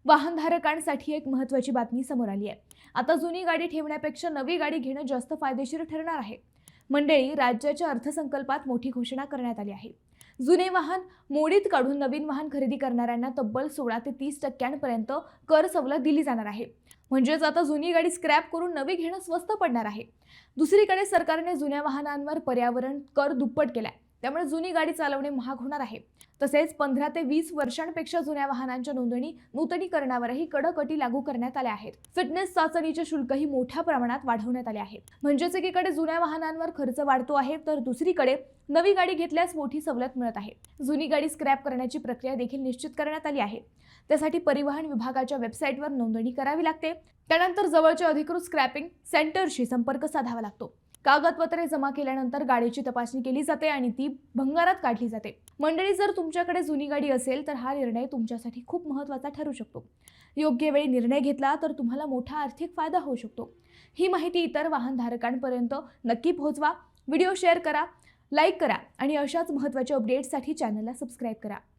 वाहनधारकांसाठी एक महत्त्वाची बातमी समोर आली आहे। आता जुनी गाडी ठेवण्यापेक्षा नवी गाडी घेणं जास्त फायदेशीर ठरणार आहे। मंडळी, राज्याच्या अर्थसंकल्पात मोठी घोषणा करण्यात आली आहे। जुने वाहन मोडीत काढून नवीन वाहन खरेदी करणाऱ्यांना तब्बल 16 ते 30% कर सवलत दिली जाणार आहे। म्हणजेच आता जुनी गाडी स्क्रॅप करून नवी घेणं स्वस्त पडणार आहे। दुसरीकडे सरकारने जुन्या वाहनांवर पर्यावरण कर दुप्पट केलाय, त्यामुळे जुनी गाडी चालवणे महाग होणार आहे। तसेच 15 ते 20 वर्षांपेक्षा जुन्या वाहनांच्या नूतनीकरणावरही कडक अटी लागू करण्यात आल्या आहेत। फिटनेस चाचणीचे शुल्कही मोठ्या प्रमाणात वाढवण्यात आले आहे। म्हणजेच एकीकडे जुन्या वाहनांवर खर्च वाढतो आहे, तर दुसरीकडे नवी गाडी घेतल्यास मोठी सवलत मिळत आहे। जुनी गाडी स्क्रॅप करण्याची प्रक्रिया देखील निश्चित करण्यात आली आहे। त्यासाठी परिवहन विभागाच्या वेबसाईटवर नोंदणी करावी लागते। त्यानंतर जवळच्या अधिकृत स्क्रॅपिंग सेंटरशी संपर्क साधावा लागतो। कागदपत्रे जमा केल्यानंतर गाडीची तपासणी केली जाते आणि ती भंगारात काढली जाते। मंडळी, जर तुमच्याकडे जुनी गाडी असेल तर हा निर्णय तुमच्यासाठी खूप महत्त्वाचा ठरू शकतो। योग्य वेळी निर्णय घेतला तर तुम्हाला मोठा आर्थिक फायदा होऊ शकतो। ही माहिती इतर वाहनधारकांपर्यंत नक्की पोहोचवा। व्हिडिओ शेअर करा, लाईक करा आणि अशाच महत्त्वाच्या अपडेट्ससाठी चॅनलला सबस्क्राईब करा।